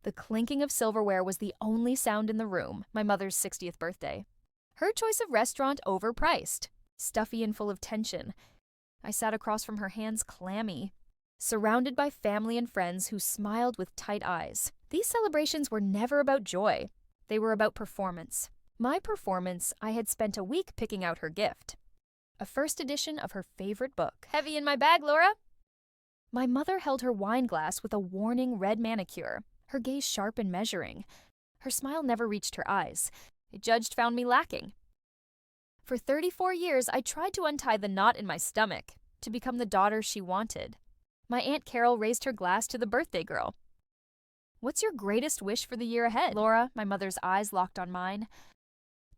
The clinking of silverware was the only sound in the room, my mother's 60th birthday. Her choice of restaurant overpriced, stuffy and full of tension. I sat across from her, hands clammy, surrounded by family and friends who smiled with tight eyes. These celebrations were never about joy. They were about performance. My performance, I had spent a week picking out her gift. A first edition of her favorite book. Heavy in my bag, Laura? My mother held her wine glass with a warning red manicure, her gaze sharp and measuring. Her smile never reached her eyes. A judge found me lacking. For 34 years, I tried to untie the knot in my stomach, to become the daughter she wanted. My Aunt Carol raised her glass to the birthday girl. What's your greatest wish for the year ahead, Laura? My mother's eyes locked on mine.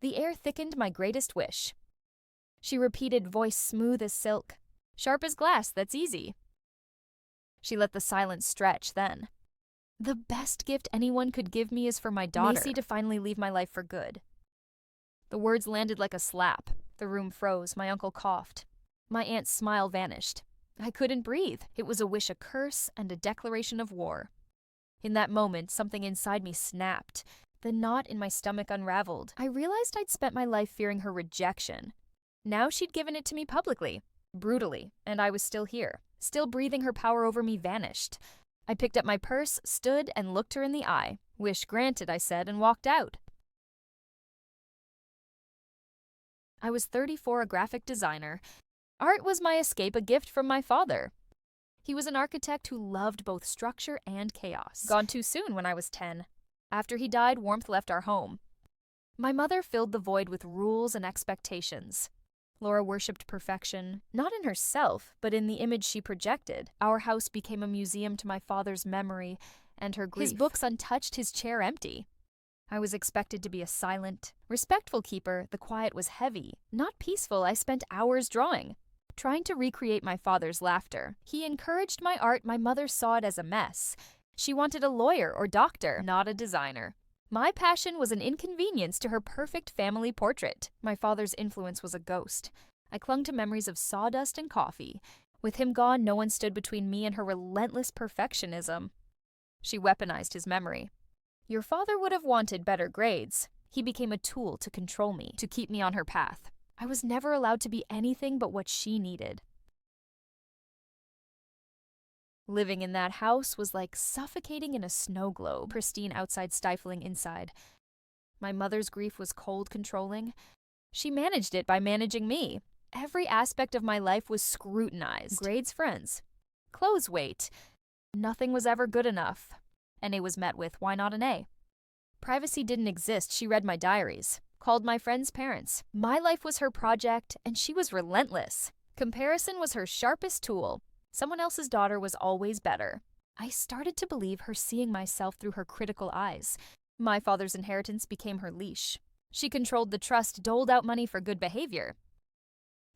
The air thickened my greatest wish. She repeated, voice smooth as silk. Sharp as glass, that's easy. She let the silence stretch then. The best gift anyone could give me is for my daughter, Macy, to finally leave my life for good. The words landed like a slap. The room froze. My uncle coughed. My aunt's smile vanished. I couldn't breathe. It was a wish, a curse, and a declaration of war. In that moment, something inside me snapped. The knot in my stomach unraveled. I realized I'd spent my life fearing her rejection. Now she'd given it to me publicly, brutally, and I was still here. Still breathing, her power over me vanished. I picked up my purse, stood, and looked her in the eye. Wish granted, I said, and walked out. I was 34, a graphic designer. Art was my escape, a gift from my father. He was an architect who loved both structure and chaos. Gone too soon when I was 10. After he died, warmth left our home. My mother filled the void with rules and expectations. Laura worshipped perfection, not in herself, but in the image she projected. Our house became a museum to my father's memory and her grief. His books untouched, his chair empty. I was expected to be a silent, respectful keeper. The quiet was heavy, not peaceful. I spent hours drawing, trying to recreate my father's laughter. He encouraged my art. My mother saw it as a mess. She wanted a lawyer or doctor, not a designer. My passion was an inconvenience to her perfect family portrait. My father's influence was a ghost. I clung to memories of sawdust and coffee. With him gone, no one stood between me and her relentless perfectionism. She weaponized his memory. Your father would have wanted better grades. He became a tool to control me, to keep me on her path. I was never allowed to be anything but what she needed. Living in that house was like suffocating in a snow globe, pristine outside, stifling inside. My mother's grief was cold, controlling. She managed it by managing me. Every aspect of my life was scrutinized. Grades, friends, clothes weight. Nothing was ever good enough. An A was met with, why not an A? Privacy didn't exist. She read my diaries, called my friends' parents. My life was her project, and she was relentless. Comparison was her sharpest tool. Someone else's daughter was always better. I started to believe her, seeing myself through her critical eyes. My father's inheritance became her leash. She controlled the trust, doled out money for good behavior.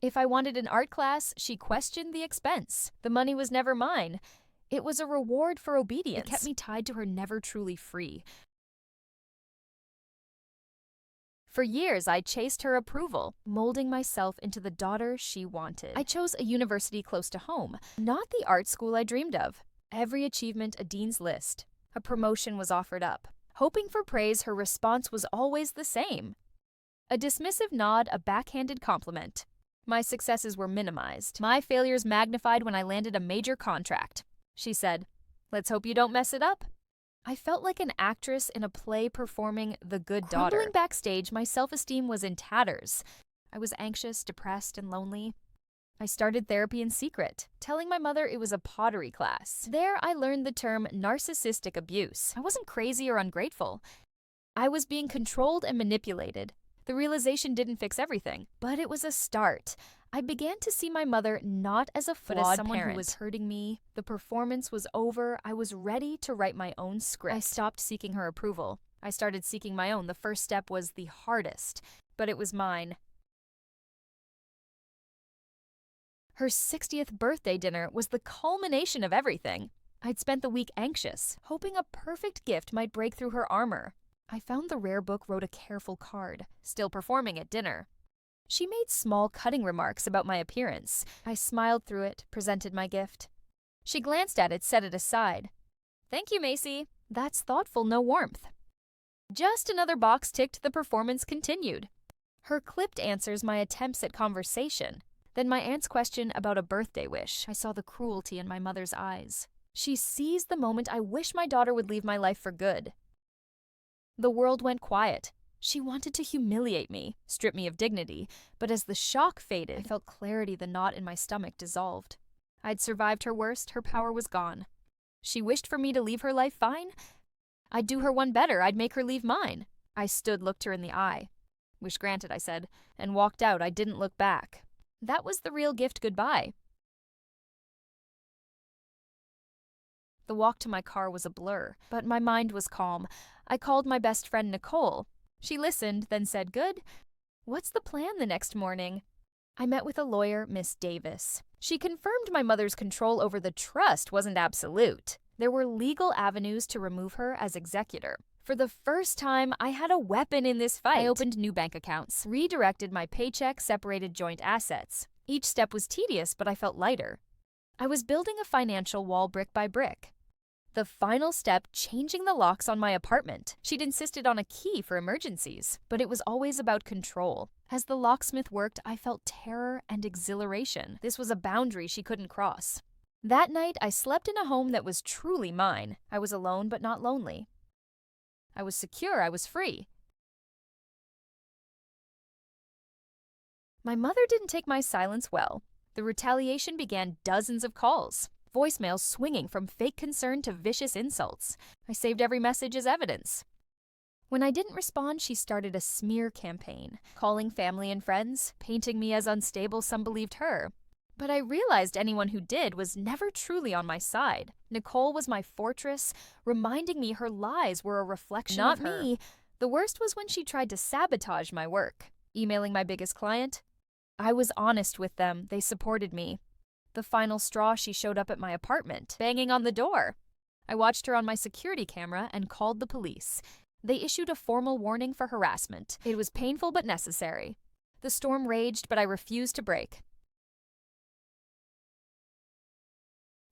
If I wanted an art class, she questioned the expense. The money was never mine. It was a reward for obedience. It kept me tied to her, never truly free. For years, I chased her approval, molding myself into the daughter she wanted. I chose a university close to home, not the art school I dreamed of. Every achievement, a dean's list. A promotion was offered up. Hoping for praise, her response was always the same. A dismissive nod, a backhanded compliment. My successes were minimized. My failures magnified when I landed a major contract. She said, "Let's hope you don't mess it up." I felt like an actress in a play performing the good daughter. Crumbling backstage, my self-esteem was in tatters. I was anxious, depressed, and lonely. I started therapy in secret, telling my mother it was a pottery class. There, I learned the term narcissistic abuse. I wasn't crazy or ungrateful. I was being controlled and manipulated. The realization didn't fix everything, but it was a start. I began to see my mother not as a flawed parent, someone who was hurting me. The performance was over. I was ready to write my own script. I stopped seeking her approval. I started seeking my own. The first step was the hardest, but it was mine. Her 60th birthday dinner was the culmination of everything. I'd spent the week anxious, hoping a perfect gift might break through her armor. I found the rare book, wrote a careful card, still performing at dinner. She made small cutting remarks about my appearance. I smiled through it, presented my gift. She glanced at it, set it aside. "Thank you, Macy. That's thoughtful, no warmth. Just another box ticked, the performance continued. Her clipped answers my attempts at conversation. Then my aunt's question about a birthday wish. I saw the cruelty in my mother's eyes. She seized the moment I wish my daughter would leave my life for good. The world went quiet. She wanted to humiliate me, strip me of dignity, but as the shock faded, I felt clarity. The knot in my stomach dissolved. I'd survived her worst, her power was gone. She wished for me to leave her life fine. I'd do her one better, I'd make her leave mine. I stood, looked her in the eye. Wish granted, I said, and walked out. I didn't look back. That was the real gift goodbye. The walk to my car was a blur, but my mind was calm. I called my best friend Nicole. She listened, then said, "Good. What's the plan the next morning?" I met with a lawyer, Miss Davis. She confirmed my mother's control over the trust wasn't absolute. There were legal avenues to remove her as executor. For the first time, I had a weapon in this fight. I opened new bank accounts, redirected my paycheck, separated joint assets. Each step was tedious, but I felt lighter. I was building a financial wall brick by brick. The final step, changing the locks on my apartment. She'd insisted on a key for emergencies, but it was always about control. As the locksmith worked, I felt terror and exhilaration. This was a boundary she couldn't cross. That night, I slept in a home that was truly mine. I was alone but not lonely. I was secure, I was free. My mother didn't take my silence well. The retaliation began dozens of calls, voicemails swinging from fake concern to vicious insults. I saved every message as evidence. When I didn't respond, she started a smear campaign, calling family and friends, painting me as unstable. Some believed her. But I realized anyone who did was never truly on my side. Nicole was my fortress, reminding me her lies were a reflection of her. Not me. The worst was when she tried to sabotage my work. Emailing my biggest client. I was honest with them. They supported me. The final straw, she showed up at my apartment, banging on the door. I watched her on my security camera and called the police. They issued a formal warning for harassment. It was painful but necessary. The storm raged, but I refused to break.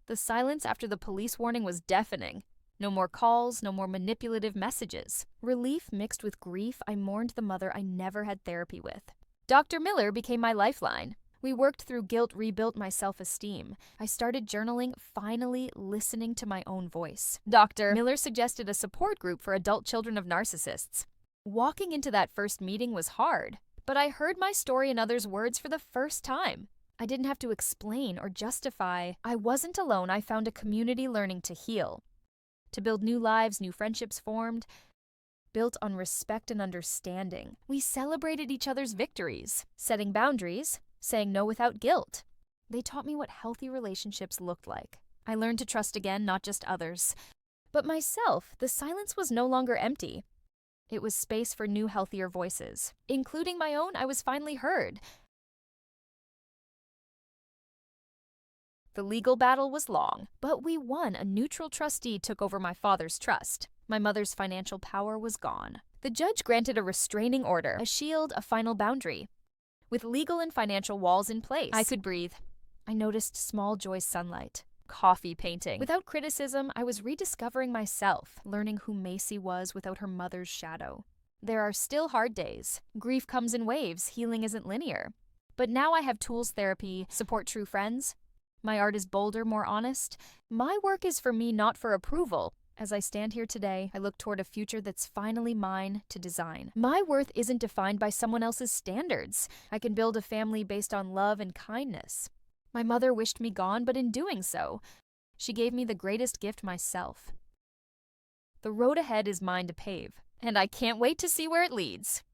The silence after the police warning was deafening. No more calls, no more manipulative messages. Relief mixed with grief, I mourned the mother I never had therapy with. Dr. Miller became my lifeline. We worked through guilt, rebuilt my self-esteem. I started journaling, finally listening to my own voice. Dr. Miller suggested a support group for adult children of narcissists. Walking into that first meeting was hard, but I heard my story in others' words for the first time. I didn't have to explain or justify. I wasn't alone. I found a community learning to heal. To build new lives, new friendships formed, built on respect and understanding. We celebrated each other's victories, setting boundaries, saying no without guilt. They taught me what healthy relationships looked like. I learned to trust again, not just others, but myself. The silence was no longer empty. It was space for new, healthier voices. Including my own, I was finally heard. The legal battle was long, but we won. A neutral trustee took over my father's trust. My mother's financial power was gone. The judge granted a restraining order, a shield, a final boundary. With legal and financial walls in place, I could breathe. I noticed small joys, sunlight, coffee painting. Without criticism, I was rediscovering myself, learning who Macy was without her mother's shadow. There are still hard days. Grief comes in waves. Healing isn't linear. But now I have tools, therapy, support, true friends. My art is bolder, more honest. My work is for me, not for approval. As I stand here today, I look toward a future that's finally mine to design. My worth isn't defined by someone else's standards. I can build a family based on love and kindness. My mother wished me gone, but in doing so, she gave me the greatest gift, myself. The road ahead is mine to pave, and I can't wait to see where it leads.